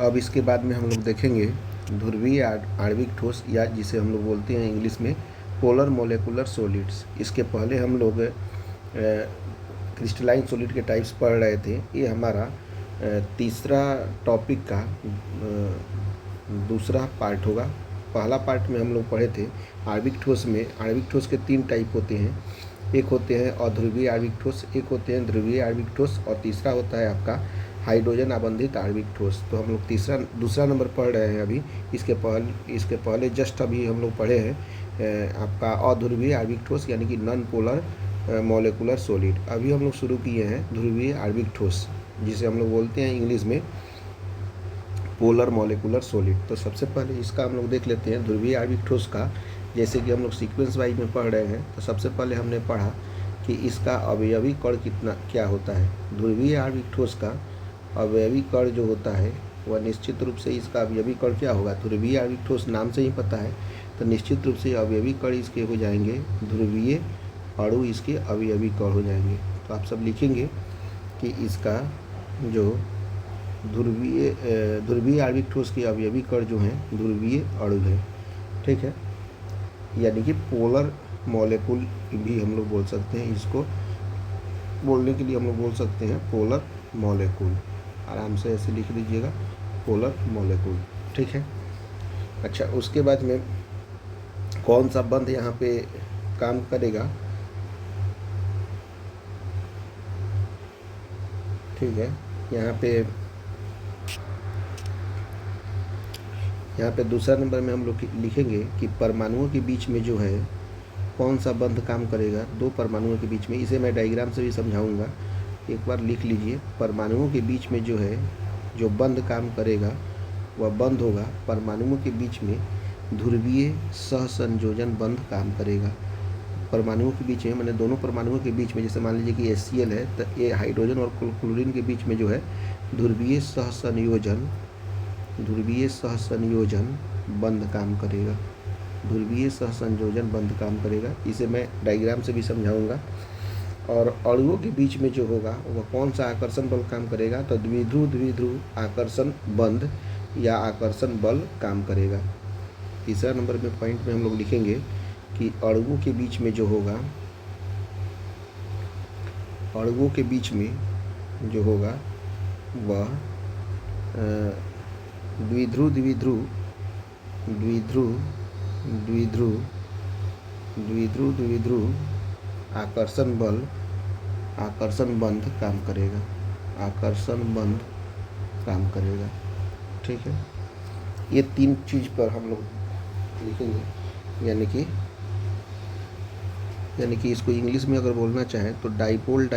अब इसके बाद में हम लोग देखेंगे ध्रुवीय आणविक ठोस, या जिसे हम लोग बोलते हैं इंग्लिश में पोलर मोलेकुलर सॉलिड्स। इसके पहले हम लोग क्रिस्टलाइन सॉलिड के टाइप्स पढ़ रहे थे। ये हमारा तीसरा टॉपिक का दूसरा पार्ट होगा। पहला पार्ट में हम लोग पढ़े थे आणविक ठोस में। आणविक ठोस के 3 टाइप होते हैं, एक होते हैं अध्रुवीय आणविक ठोस, एक होते हैं ध्रुवीय आणविक ठोस, और तीसरा होता है आपका हाइड्रोजन आबंधित आणविक ठोस। तो हम लोग दूसरा नंबर पढ़ रहे हैं अभी। इसके पहले जस्ट अभी हम लोग पढ़े हैं आपका अध्रुवीय आणविक ठोस, यानी कि नॉन पोलर मोलेकुलर सॉलिड। अभी हम लोग शुरू किए हैं ध्रुवीय आणविक ठोस, जिसे हम लोग बोलते हैं इंग्लिश में पोलर मोलेकुलर सॉलिड। तो सबसे पहले इसका हम लोग देख लेते हैं ध्रुवीय आणविक ठोस का। जैसे कि हम लोग सीक्वेंस वाइज में पढ़ रहे हैं, तो सबसे पहले हमने पढ़ा कि इसका अवयवी कण क्या होता है। ध्रुवीय आणविक ठोस का अवयवी कण जो होता है वह निश्चित रूप से इसका अवयवी कण क्या होगा। ध्रुवीय आणविक ठोस नाम से ही पता है, तो निश्चित रूप से अवयवी कण इसके हो जाएंगे ध्रुवीय अणु, इसके अवयवी कण हो जाएंगे। तो आप सब लिखेंगे कि इसका जो ध्रुवीय आणविक ठोस के अवयवी कण जो हैं ध्रुवीय अणु हैं, ठीक है। यानी कि पोलर मॉलिक्यूल भी हम लोग बोल सकते हैं। इसको बोलने के लिए हम लोग बोल सकते हैं पोलर मॉलिक्यूल। आराम से ऐसे लिख लीजिएगा, पोलर मॉलिक्यूल, ठीक है। अच्छा, उसके बाद में कौन सा बंध यहाँ पे काम करेगा, ठीक है। यहाँ पे दूसरा नंबर में हम लोग लिखेंगे कि परमाणुओं के बीच में जो है कौन सा बंध काम करेगा। 2 परमाणुओं के बीच में, इसे मैं डायग्राम से भी समझाऊंगा, एक बार लिख लीजिए। परमाणुओं के बीच में जो है जो बंध काम करेगा वह बंध होगा परमाणुओं के बीच में ध्रुवीय सहसंयोजन बंध काम करेगा। परमाणुओं के बीच में, मैंने दोनों परमाणुओं के बीच में, जैसे मान लीजिए कि HCl है, तो ये हाइड्रोजन और क्लोरीन के बीच में जो है ध्रुवीय सहसंयोजन बंध काम करेगा। ध्रुवीय सहसंयोजन बंध काम करेगा, इसे मैं डायग्राम से भी समझाऊंगा। और अणुओं के बीच में जो होगा वह कौन सा आकर्षण बल काम करेगा, तो द्विध्रुव आकर्षण बंध या आकर्षण बल काम करेगा। तीसरा नंबर में पॉइंट में हम लोग लिखेंगे कि अणुओं के बीच में जो होगा, अणुओं के बीच में जो होगा वह द्विध्रुव आकर्षण बंध काम करेगा। आकर्षण बंध काम करेगा, ठीक है। ये 3 चीज पर हम लोग लिखेंगे, यानी कि इसको इंग्लिश में अगर बोलना चाहें तो डाइपोल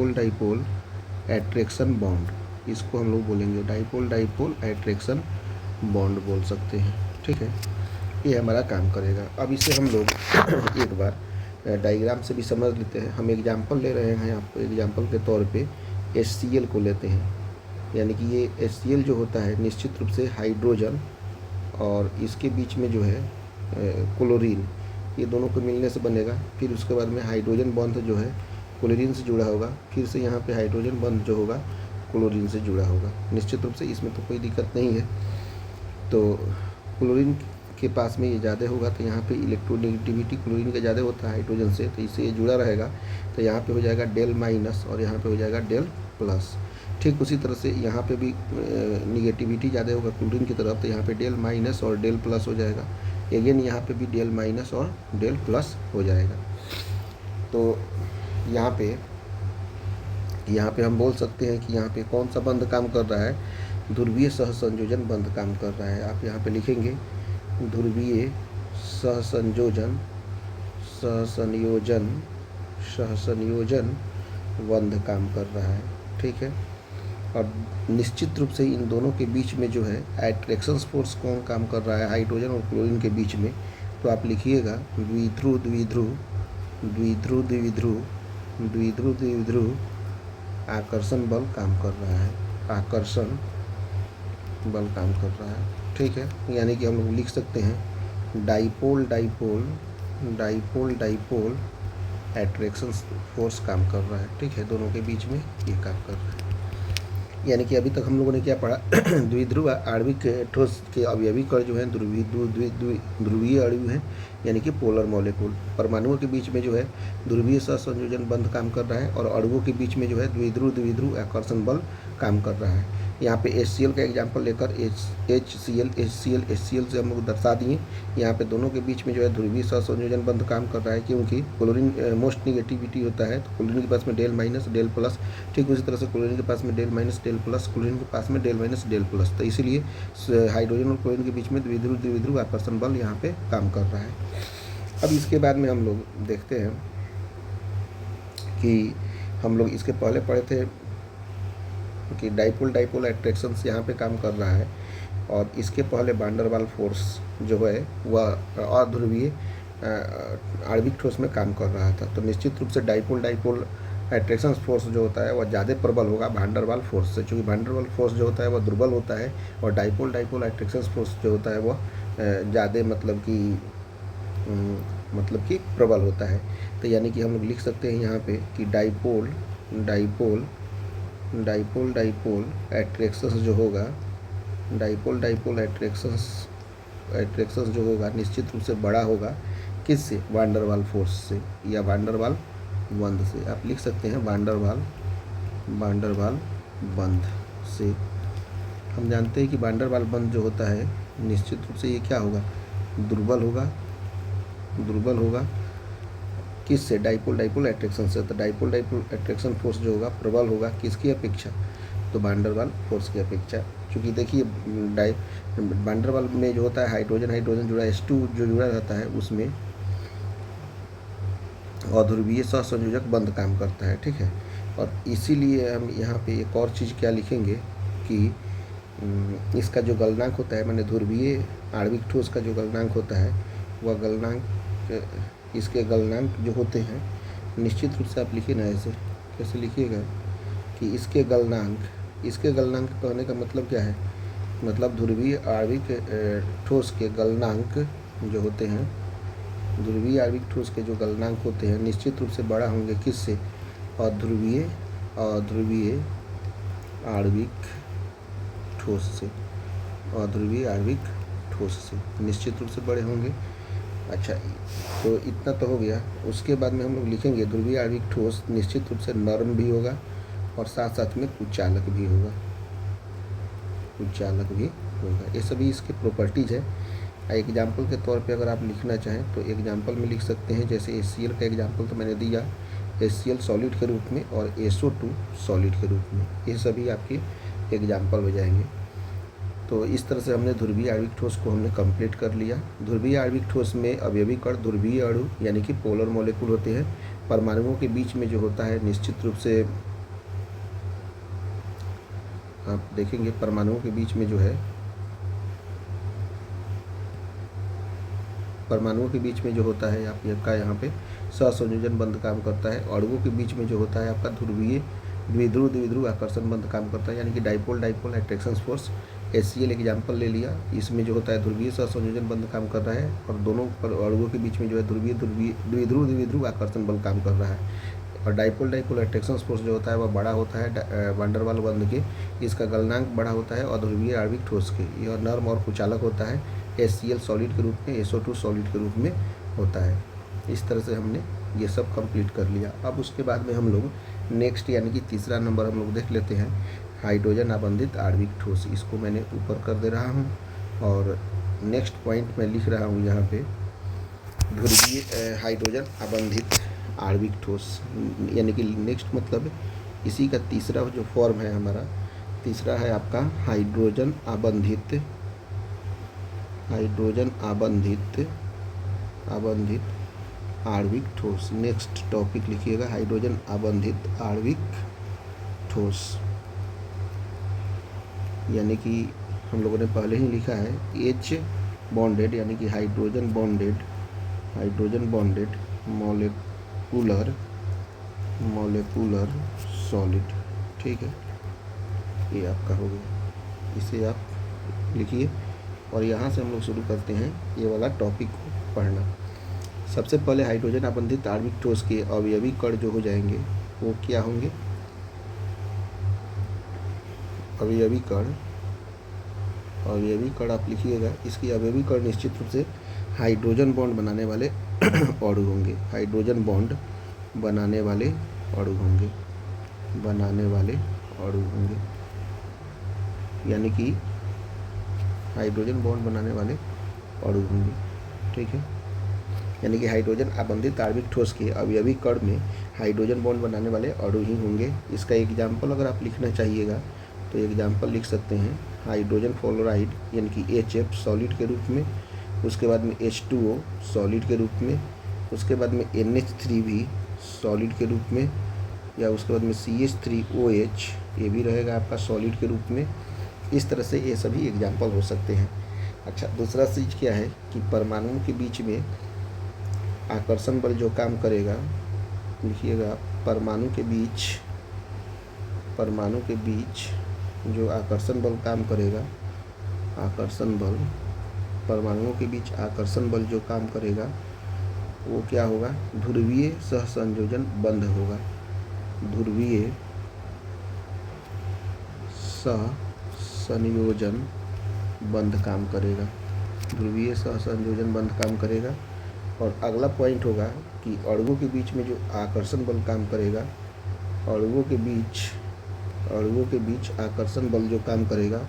डाइपोल एट्रैक्शन बॉन्ड, इसको हम लोग बोलेंगे डाइपोल एट्रैक्शन बॉन्ड बोल सकते हैं, ठीक है। ये हमारा काम करेगा। अब इसे हम लोग एक बार डायग्राम से भी समझ लेते हैं। हम एग्जाम्पल ले रहे हैं, यहाँ पर एग्जाम्पल के तौर पे HCl को लेते हैं। यानी कि ये HCl जो होता है निश्चित रूप से हाइड्रोजन और इसके बीच में जो है क्लोरीन, ये दोनों को मिलने से बनेगा। फिर उसके बाद में हाइड्रोजन बंध जो है क्लोरीन से जुड़ा होगा, फिर से यहाँ पे हाइड्रोजन बंध जो होगा क्लोरीन से जुड़ा होगा। निश्चित रूप से इसमें तो कोई दिक्कत नहीं है। तो क्लोरीन के पास में ये ज़्यादा होगा, तो यहाँ पे इलेक्ट्रोनेगेटिविटी क्लोरीन का ज़्यादा होता है हाइड्रोजन से, तो इससे ये जुड़ा रहेगा। तो यहाँ पे हो जाएगा डेल माइनस और यहाँ पे हो जाएगा डेल प्लस। ठीक उसी तरह से यहाँ पे भी निगेटिविटी ज़्यादा होगा क्लोरीन की तरफ, तो यहाँ पे डेल माइनस और डेल प्लस हो जाएगा। अगेन यहाँ पे भी डेल माइनस और डेल प्लस हो जाएगा। तो यहाँ पे हम बोल सकते हैं कि यहाँ पे कौन सा बंध काम कर रहा है, ध्रुवीय सहसंयोजन बंध काम कर रहा है। आप यहाँ पे लिखेंगे ध्रुवीय सहसंयोजन बंध काम कर रहा है, ठीक है। और निश्चित रूप से इन दोनों के बीच में जो है एट्रैक्शन फोर्स कौन काम कर रहा है, हाइड्रोजन और क्लोरीन के बीच में। तो आप लिखिएगा द्विध्रुव आकर्षण बल काम कर रहा है, आकर्षण बल काम कर रहा है, ठीक है। यानी कि हम लोग लिख सकते हैं डाइपोल एट्रैक्शन फोर्स काम कर रहा है, ठीक है, दोनों के बीच में ये काम कर रहा है। यानी कि अभी तक हम लोगों ने क्या पढ़ा, द्विध्रुव आणविक ठोस के अवयवी कण जो है ध्रुवीय अणु हैं, यानी कि पोलर मॉलिक्यूल। परमाणुओं के बीच में जो है ध्रुवीय सहसंयोजन बंध काम कर रहा है और अणुओं के बीच में जो है द्विध्रुव आकर्षण बल काम कर रहा है। यहाँ पे HCl का एग्जाम्पल लेकर HCl से हम लोग दर्शा दिए। यहाँ पे दोनों के बीच में जो है ध्रुवीय सहसंयोजन बंध काम कर रहा है, क्योंकि क्लोरीन मोस्ट निगेटिविटी होता है, तो क्लोरीन के पास में डेल माइनस डेल प्लस, ठीक उसी तरह से क्लोरीन के पास में del minus del plus, chlorine के पास में डेल माइनस डेल प्लस, तो इसीलिए हाइड्रोजन और क्लोरीन के बीच में द्विध्रुव आकर्षण बल यहाँ पे काम कर रहा है। अब इसके बाद में हम लोग देखते हैं कि हम लोग इसके पहले पढ़े थे कि डाइपोल अट्रैक्शन यहाँ पे काम कर रहा है, और इसके पहले वान डेर वाल फोर्स जो है वह अध्रुवीय आणविक ठोस में काम कर रहा था। तो निश्चित रूप से डाइपोल अट्रैक्शन फोर्स जो होता है वह ज़्यादा प्रबल होगा वान डेर वाल फोर्स से, क्योंकि वान डेर वाल फोर्स जो होता है वह दुर्बल होता है और डाइपोल अट्रैक्शन फोर्स जो होता है वह ज़्यादा मतलब कि प्रबल होता है। तो यानी कि हम लोग लिख सकते हैं यहाँ पे कि डाइपोल अट्रैक्शन जो होगा, डाइपोल अट्रैक्शन जो होगा निश्चित रूप से बड़ा होगा, किससे, वान डेर वाल फोर्स से या वान डेर वाल बंध से। आप लिख सकते हैं वान डेर वाल बंध से। हम जानते हैं कि वान डेर वाल बंध जो होता है निश्चित रूप से ये क्या होगा, दुर्बल होगा किससे, डाइपोल अट्रैक्शन से। तो डाइपोल अट्रैक्शन फोर्स जो होगा प्रबल होगा किसकी अपेक्षा, तो वान डेर वाल फोर्स की अपेक्षा। क्योंकि देखिए वान डेर वाल में जो होता है हाइड्रोजन जुड़ा H2 जो जुड़ा रहता है उसमें अध्रुवीय सहसंयोजक बंध काम करता है, ठीक है। और इसीलिए हम यहाँ पे एक और चीज़ क्या लिखेंगे कि इसका जो गलनांक होता है, माने ध्रुवीय आणविक ठोस का जो गलनांक होता है वह गलनांक, इसके गलनांक जो होते हैं निश्चित रूप से आप लिखिए ना, ऐसे कैसे लिखिएगा कि इसके गलनांक कहने का मतलब क्या है, मतलब ध्रुवीय आणविक ठोस के गलनांक जो होते हैं, ध्रुवीय आणविक ठोस के जो गलनांक होते हैं निश्चित रूप से बड़ा होंगे किससे, अध्रुवीय आणविक ठोस से, अध्रुवीय आणविक ठोस से निश्चित रूप से बड़े होंगे। अच्छा, तो इतना तो हो गया। उसके बाद में हम लोग लिखेंगे ध्रुवीय आणविक ठोस निश्चित रूप से नरम भी होगा और साथ साथ में कुचालक भी होगा, ये सभी इसके प्रॉपर्टीज़ है। एग्जाम्पल के तौर पे अगर आप लिखना चाहें तो एग्जाम्पल में लिख सकते हैं, जैसे HCl का एग्जाम्पल तो मैंने दिया, HCl सॉलिड के रूप में और SO2 सॉलिड के रूप में, ये सभी आपके एग्जाम्पल हो जाएंगे। तो इस तरह से हमने ध्रुवीय आणविक ठोस को हमने कंप्लीट कर लिया। ध्रुवीय आणविक ठोस में अवयवी कण ध्रुवीय अणु यानी कि पोलर मॉलिक्यूल होते हैं। परमाणुओं के बीच में जो होता है निश्चित रूप से आप देखेंगे, परमाणुओं के बीच में जो है, परमाणुओं के बीच में जो होता है आपका यहाँ पे सहसंयोजन बंध काम करता है। अणुओं के बीच में जो होता है आपका द्विध्रुव आकर्षण बंध काम करता है, यानी कि dipole attraction force. HCl example ले लिया, इसमें जो होता है ध्रुवीय सहसंयोजन बंध काम कर रहा है और दोनों अणुओं के बीच में जो है द्विध्रुव आकर्षण बल काम कर रहा है। और डाइपोल अट्रैक्शन फोर्स जो होता है वह बड़ा होता है वान डेर वाल बंध के, इसका गलनांक बड़ा होता है और ध्रुवीय आणविक ठोस के यह नर्म और कुचालक होता है। HCl सॉलिड के रूप में, SO2 सॉलिड के रूप में होता है। इस तरह से हमने ये सब कंप्लीट कर लिया। अब उसके बाद में हम लोग नेक्स्ट यानी कि तीसरा नंबर हम लोग देख लेते हैं, हाइड्रोजन आबंधित आणविक ठोस। इसको मैंने ऊपर कर दे रहा हूँ और नेक्स्ट पॉइंट मैं लिख रहा हूँ यहाँ पे ध्रुवीय हाइड्रोजन आबंधित आणविक ठोस, यानी कि नेक्स्ट मतलब इसी का तीसरा जो फॉर्म है हमारा, तीसरा है आपका हाइड्रोजन आबंधित आणविक ठोस। नेक्स्ट टॉपिक लिखिएगा हाइड्रोजन आबंधित आणविक ठोस, यानी कि हम लोगों ने पहले ही लिखा है H बॉन्डेड, यानी कि हाइड्रोजन बॉन्डेड मॉलिक्यूलर सॉलिड, ठीक है, ये आपका हो गया। इसे आप लिखिए और यहाँ से हम लोग शुरू करते हैं ये वाला टॉपिक को पढ़ना। सबसे पहले हाइड्रोजन आबंधित आणविक ठोस के अवयवी कण जो हो जाएंगे वो क्या होंगे? अवयवी कण आप लिखिएगा। इसकी अवयवी कण निश्चित रूप से हाइड्रोजन बॉन्ड बनाने वाले अणु होंगे। हाइड्रोजन बॉन्ड बनाने वाले अणु होंगे, यानी कि हाइड्रोजन बॉन्ड बनाने वाले अणु होंगे। ठीक है, यानी कि हाइड्रोजन आबंधित आणविक ठोस के अवयवी कण में हाइड्रोजन बॉन्ड बनाने वाले अणु ही होंगे। इसका एग्जाम्पल अगर आप लिखना चाहिएगा तो एग्जाम्पल लिख सकते हैं हाइड्रोजन फ्लोराइड यानी कि HF सॉलिड के रूप में, उसके बाद में H2O सॉलिड के रूप में, उसके बाद में NH3 भी सॉलिड के रूप में, या उसके बाद में CH3OH ये भी रहेगा आपका सॉलिड के रूप में। इस तरह से ये सभी एग्जाम्पल हो सकते हैं। अच्छा, दूसरा चीज़ क्या है कि परमाणुओं के बीच में आकर्षण बल जो काम करेगा, लिखिएगा, परमाणु के बीच जो आकर्षण बल काम करेगा, परमाणुओं के बीच आकर्षण बल जो काम करेगा वो क्या होगा? ध्रुवीय सहसंयोजन बंध होगा। ध्रुवीय सहसंयोजन बंध काम करेगा। ध्रुवीय सहसंयोजन बंध काम करेगा। और अगला पॉइंट होगा कि अणुओं के बीच में जो आकर्षण बल काम करेगा, अणुओं के बीच आकर्षण बल जो काम करेगा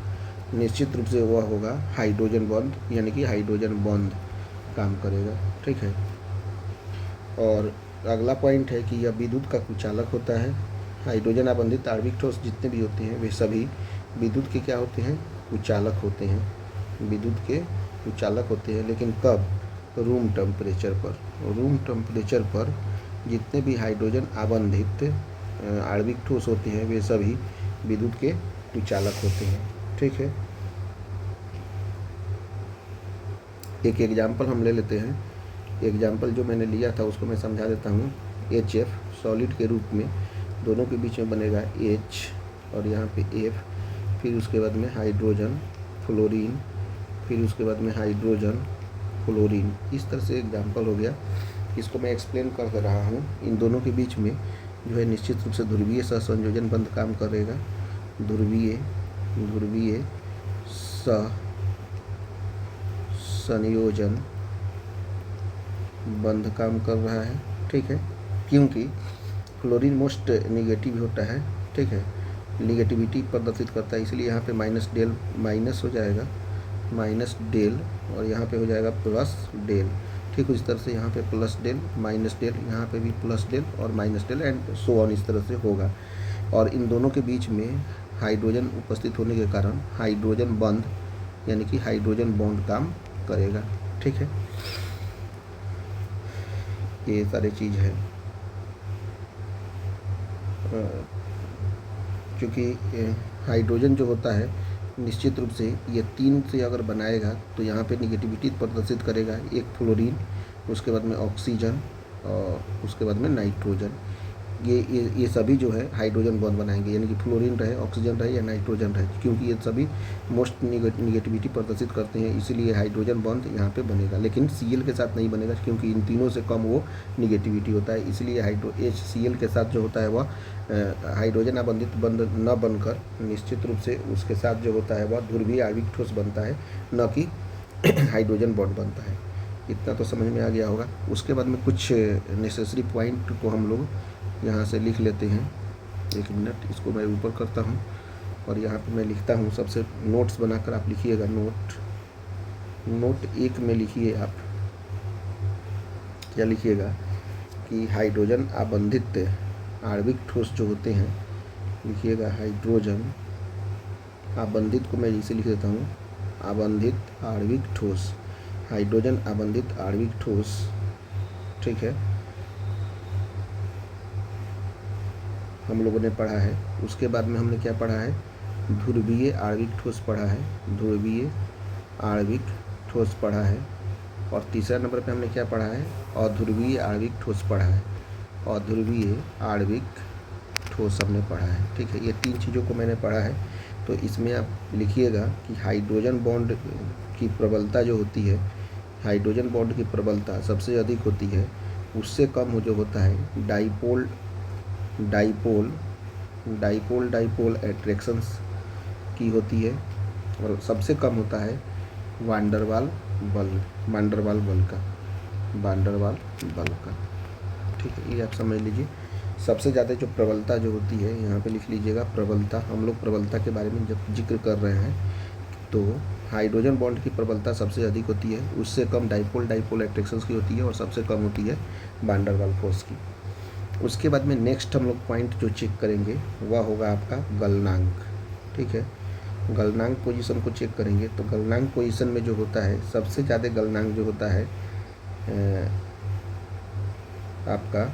निश्चित रूप से वह होगा हाइड्रोजन बॉन्ड, यानी कि हाइड्रोजन बॉन्ड काम करेगा। ठीक है, और अगला पॉइंट है कि यह विद्युत का कुचालक होता है। हाइड्रोजन आबंधित आणविक ठोस जितने भी होते हैं वे सभी विद्युत के क्या होते हैं? कुचालक होते हैं। विद्युत के कुचालक होते हैं, लेकिन कब? रूम टेम्परेचर पर जितने भी हाइड्रोजन आबंधित आणविक ठोस होते हैं वे सभी विद्युत के कुचालक होते हैं। ठीक है, एक एग्जाम्पल हम ले लेते हैं। एग्जाम्पल जो मैंने लिया था उसको मैं समझा देता हूँ। HF सॉलिड के रूप में दोनों के बीच में बनेगा H और यहाँ पे F, फिर उसके बाद में हाइड्रोजन फ्लोरीन, फिर उसके बाद में हाइड्रोजन फ्लोरीन। इस तरह से एग्जाम्पल हो गया। इसको मैं एक्सप्लेन कर रहा हूँ। इन दोनों के बीच में जो है निश्चित रूप से ध्रुवीय सहसंयोजन बंध काम करेगा। ध्रुवीय सहसंयोजन बंध काम कर रहा है। ठीक है, क्योंकि फ्लोरीन मोस्ट निगेटिव होता है। ठीक है, निगेटिविटी प्रदर्शित करता है, इसलिए यहाँ पे माइनस हो जाएगा, माइनस डेल, और यहाँ पे हो जाएगा प्लस डेल। ठीक, इस तरह से यहाँ पे प्लस डेल, माइनस डेल, यहाँ पे भी प्लस डेल और minus del and so on, इस तरह से होगा। और इन दोनों के बीच में हाइड्रोजन उपस्थित होने के कारण हाइड्रोजन बंध यानी कि हाइड्रोजन बॉन्ड काम करेगा। ठीक है, ये सारी चीज़ है। क्योंकि हाइड्रोजन जो होता है निश्चित रूप से ये 3 से अगर बनाएगा तो यहाँ पे निगेटिविटी प्रदर्शित करेगा। एक फ्लोरीन, उसके बाद में ऑक्सीजन और उसके बाद में नाइट्रोजन। ये सभी जो है हाइड्रोजन बॉन्ड बनाएंगे, यानी कि फ्लोरीन रहे, ऑक्सीजन रहे या नाइट्रोजन रहे, क्योंकि ये सभी मोस्ट निगेटिविटी प्रदर्शित करते हैं, इसीलिए हाइड्रोजन बॉन्ड यहाँ पे बनेगा। लेकिन Cl के साथ नहीं बनेगा, क्योंकि इन तीनों से कम वो निगेटिविटी होता है, इसलिए HCl के साथ जो होता है वह हाइड्रोजन आबंधित बंध न बनकर निश्चित रूप से उसके साथ जो होता है वह ध्रुवीय आणविक ठोस बनता है, न कि हाइड्रोजन बॉन्ड बनता है। इतना तो समझ में आ गया होगा। उसके बाद में कुछ नेसेसरी पॉइंट को हम लोग यहाँ से लिख लेते हैं। एक मिनट, इसको मैं ऊपर करता हूँ और यहाँ पे मैं लिखता हूँ। सबसे नोट्स बनाकर आप लिखिएगा। नोट 1 में लिखिए आप, क्या लिखिएगा कि हाइड्रोजन आबंधित आणविक ठोस जो होते हैं, लिखिएगा हाइड्रोजन आबंधित को मैं इसे लिख देता हूँ, आबंधित आणविक ठोस, हाइड्रोजन आबंधित आणविक ठोस। ठीक है, हम लोगों ने पढ़ा है। उसके बाद में हमने क्या पढ़ा है? ध्रुवीय आणविक ठोस पढ़ा है, ध्रुवीय आणविक ठोस पढ़ा है। और तीसरा नंबर पे हमने क्या पढ़ा है? अध्रुवीय आणविक ठोस पढ़ा है, अध्रुवीय आणविक ठोस हमने पढ़ा है। ठीक है, ये 3 चीज़ों को मैंने पढ़ा है। तो इसमें आप लिखिएगा कि हाइड्रोजन बॉन्ड की प्रबलता जो होती है, हाइड्रोजन बॉन्ड की प्रबलता सबसे अधिक होती है उससे कम जो होता है डाइपोल डाइपोल डाइपोल डाइपोल एट्रैक्शंस की होती है, और सबसे कम होता है वांडरवाल बल वांडरवाल बल का वांडरवाल बल का। ठीक है, ये आप समझ लीजिए। सबसे ज़्यादा जो प्रबलता जो होती है, यहाँ पे लिख लीजिएगा प्रबलता। हम लोग प्रबलता के बारे में जब जिक्र कर रहे हैं तो हाइड्रोजन बॉन्ड की प्रबलता सबसे अधिक होती है, उससे कम डाइपोल डाइपोल एट्रैक्शंस की होती है, और सबसे कम होती है वान डेर वाल फोर्स की। उसके बाद में नेक्स्ट हम लोग पॉइंट जो चेक करेंगे वह होगा आपका गलनांक। ठीक है, गलनांक पोजीशन को चेक करेंगे तो गलनांक पोजीशन में जो होता है सबसे ज़्यादा गलनांक जो होता है आपका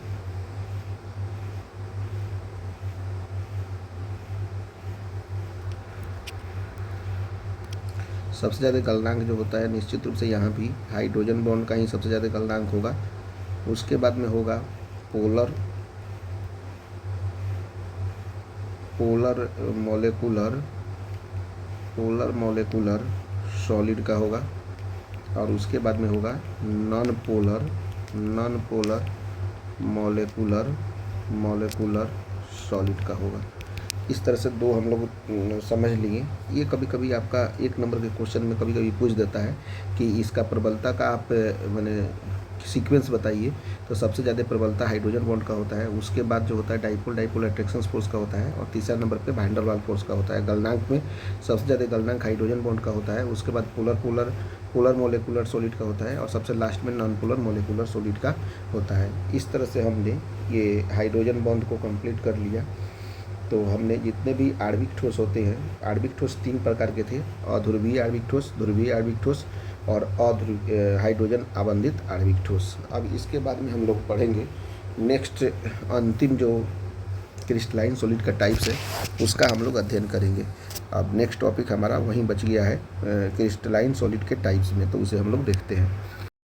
सबसे ज़्यादा गलनांक जो होता है निश्चित रूप से यहाँ भी हाइड्रोजन बॉन्ड का ही सबसे ज़्यादा गलनांक होगा। उसके बाद में होगा पोलर मोलेकुलर सॉलिड का होगा, और उसके बाद में होगा नॉन पोलर मोलेकुलर सॉलिड का होगा। इस तरह से दो हम लोग समझ लिए। ये कभी कभी आपका एक नंबर के क्वेश्चन में कभी कभी पूछ देता है कि इसका प्रबलता का आप मैंने सीक्वेंस बताइए, तो सबसे ज़्यादा प्रबलता हाइड्रोजन बॉन्ड का होता है, उसके बाद जो होता है डाइपोल डाइपोल अट्रैक्शन फोर्स का होता है, और तीसरा नंबर पे वान डेर वाल फोर्स का होता है। गलनांक में सबसे ज़्यादा गलनांक हाइड्रोजन बॉन्ड का होता है, उसके बाद पोलर मोलेकुलर सॉलिड का होता है, और सबसे लास्ट में नॉन पोलर मोलेकुलर सॉलिड का होता है। इस तरह से हमने ये हाइड्रोजन बॉन्ड को कंप्लीट कर लिया। तो हमने जितने भी आणविक ठोस होते हैं, आणविक ठोस 3 प्रकार के थे, अध्रुवीय आणविक ठोस, ध्रुवीय आणविक ठोस और हाइड्रोजन आबंधित आणविक ठोस। अब इसके बाद में हम लोग पढ़ेंगे नेक्स्ट अंतिम जो क्रिस्टलाइन सॉलिड का टाइप्स है उसका हम लोग अध्ययन करेंगे। अब नेक्स्ट टॉपिक हमारा वहीं बच गया है क्रिस्टलाइन सॉलिड के टाइप्स में, तो उसे हम लोग देखते हैं।